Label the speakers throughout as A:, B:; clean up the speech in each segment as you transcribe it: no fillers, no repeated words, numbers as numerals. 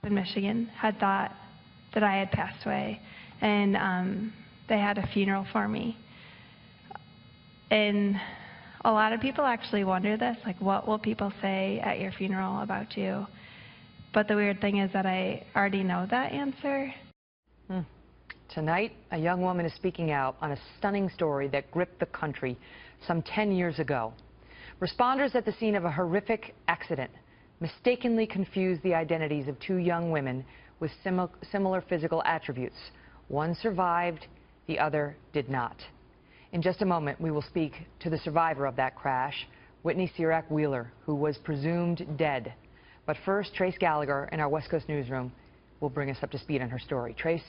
A: in Michigan had thought that I had passed away, and they had a funeral for me. And a lot of people actually wonder this, like, what will people say at your funeral about you? But the weird thing is that I already know that answer.
B: Tonight, a young woman is speaking out on a stunning story that gripped the country some 10 years ago. Responders at the scene of a horrific accident mistakenly confused the identities of two young women with similar physical attributes. One survived, the other did not. In just a moment, we will speak to the survivor of that crash, Whitney Cerak Wheeler, who was presumed dead. But first, Trace Gallagher in our West Coast newsroom will bring us up to speed on her story. Trace?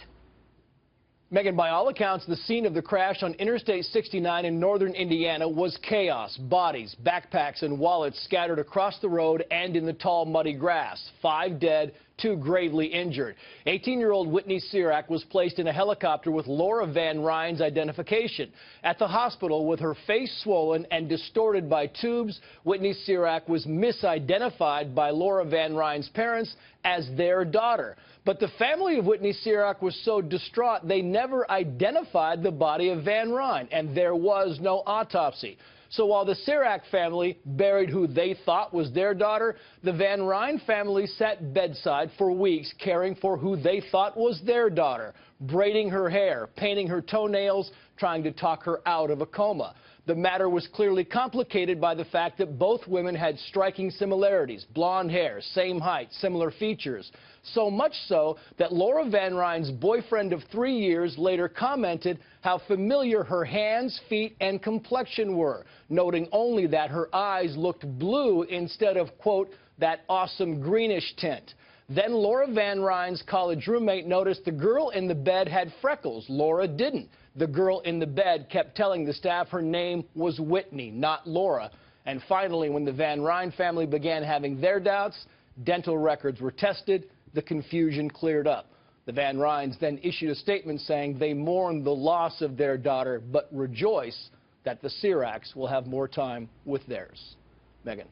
C: Megan, by all accounts, the scene of the crash on Interstate 69 in northern Indiana was chaos. Bodies, backpacks, and wallets scattered across the road and in the tall, muddy grass. 5 dead, 2 gravely injured. 18-year-old Whitney Cerak was placed in a helicopter with Laura Van Ryn's identification. At the hospital, with her face swollen and distorted by tubes, Whitney Cerak was misidentified by Laura Van Ryn's parents as their daughter. But the family of Whitney Cerak was so distraught they never identified the body of Van Ryn, and there was no autopsy. So while the Cerak family buried who they thought was their daughter, the Van Ryn family sat bedside for weeks caring for who they thought was their daughter, braiding her hair, painting her toenails, trying to talk her out of a coma. The matter was clearly complicated by the fact that both women had striking similarities: blonde hair, same height, similar features. So much so that Laura Van Ryn's boyfriend of 3 years later commented how familiar her hands, feet, and complexion were, noting only that her eyes looked blue instead of, quote, that awesome greenish tint. Then Laura Van Ryn's college roommate noticed the girl in the bed had freckles. Laura didn't. The girl in the bed kept telling the staff her name was Whitney, not Laura. And finally, when the Van Ryn family began having their doubts, dental records were tested. The confusion cleared up. The Van Ryns then issued a statement saying they mourn the loss of their daughter, but rejoice that the Ceraks will have more time with theirs. Megan.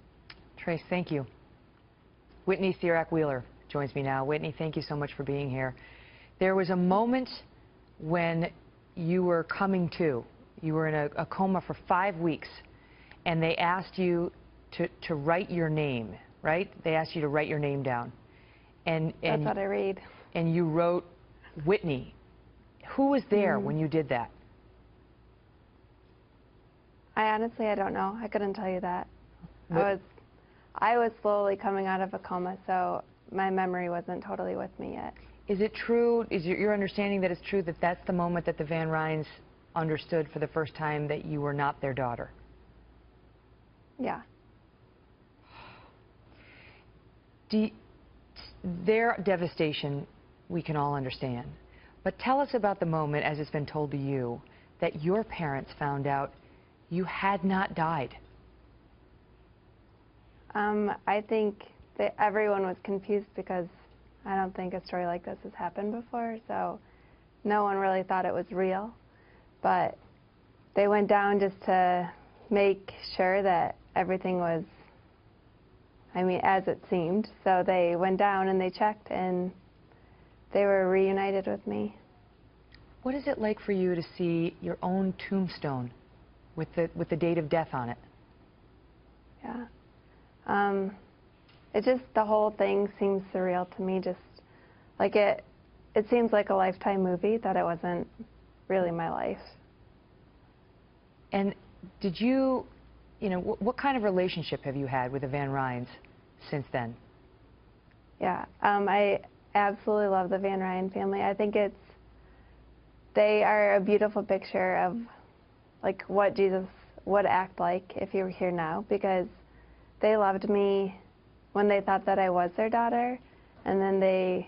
B: Trace, thank you. Whitney Cerak Wheeler joins me now. Whitney, thank you so much for being here. There was a moment when you were coming to. You were in a coma for 5 weeks, and they asked you to write your name, right? They asked you to write your name down. And
D: that's what I read.
B: And you wrote Whitney. Who was there when you did that?
D: I honestly don't know. I couldn't tell you that. I was slowly coming out of a coma, so my memory wasn't totally with me yet.
B: Is it true, is your understanding that it's true that that's the moment that the Van Ryns understood for the first time that you were not their daughter?
D: Yeah.
B: Their devastation, we can all understand. But tell us about the moment, as it's been told to you, that your parents found out you had not died.
D: I think that everyone was confused because I don't think a story like this has happened before, so no one really thought it was real. But they went down just to make sure that everything was, as it seemed. So they went down and they checked, and they were reunited with me.
B: What is it like for you to see your own tombstone with the date of death on it?
D: Yeah. It just, the whole thing seems surreal to me, just like it seems like a Lifetime movie, that it wasn't really my life.
B: And did you, what kind of relationship have you had with the Van Ryns since then?
D: Yeah, I absolutely love the Van Ryn family. I think they are a beautiful picture of like what Jesus would act like if he were here now, because they loved me when they thought that I was their daughter, and then they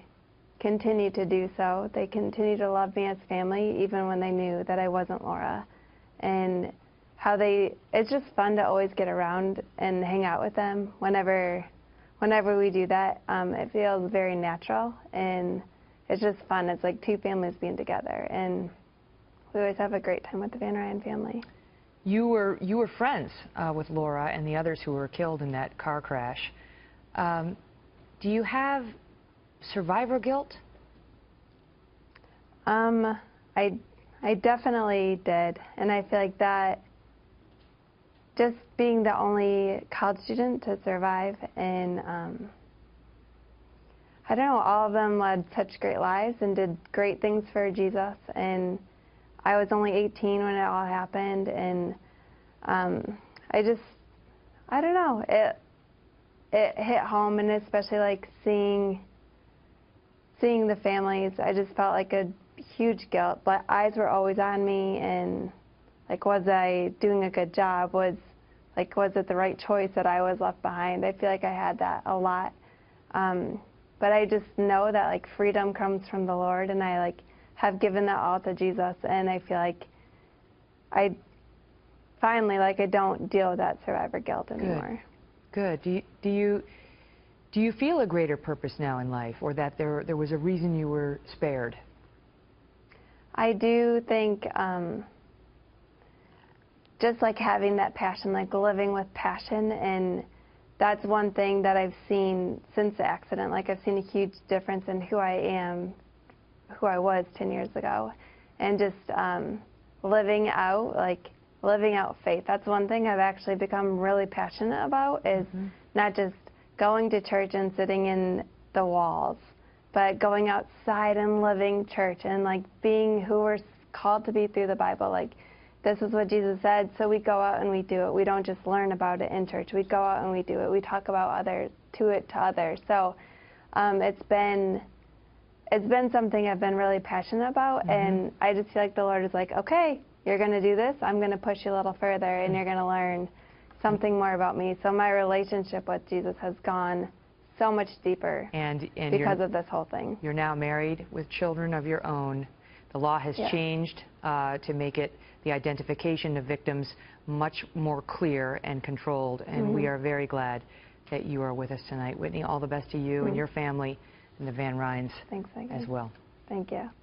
D: continue to do so. They continue to love me as family, even when they knew that I wasn't Laura. And it's just fun to always get around and hang out with them. Whenever we do that, it feels very natural, and it's just fun. It's like two families being together, and we always have a great time with the Van Ryn family.
B: You were friends with Laura and the others who were killed in that car crash. Do you have survivor guilt?
D: I definitely did, and I feel like that just being the only college student to survive, and I don't know, all of them led such great lives and did great things for Jesus, and I was only 18 when it all happened, and I don't know, it hit home, and especially like seeing the families, I just felt like a huge guilt, but eyes were always on me, and like, was I doing a good job? Was it the right choice that I was left behind? I feel like I had that a lot. But I just know that like freedom comes from the Lord, and I like have given that all to Jesus, and I feel like I finally, like, I don't deal with that survivor guilt anymore.
B: Good. Do you feel a greater purpose now in life, or that there was a reason you were spared?
D: I do think just like having that passion, like living with passion, and that's one thing that I've seen since the accident. Like, I've seen a huge difference in who I am, who I was 10 years ago, and just living out faith. That's one thing I've actually become really passionate about, is not just going to church and sitting in the walls, but going outside and living church, and like being who we're called to be through the Bible. Like, this is what Jesus said, so we go out and we do it. We don't just learn about it in church. We go out and we do it. We talk about it to others. So it's been something I've been really passionate about, and I just feel like the Lord is like, okay, you're going to do this. I'm going to push you a little further, and you're going to learn something more about me. So my relationship with Jesus has gone so much deeper
B: and
D: because of this whole thing.
B: You're now married with children of your own. The law has changed to make it, the identification of victims, much more clear and controlled, and we are very glad that you are with us tonight. Whitney, all the best to you and your family and the Van Ryns as well.
D: Thank you.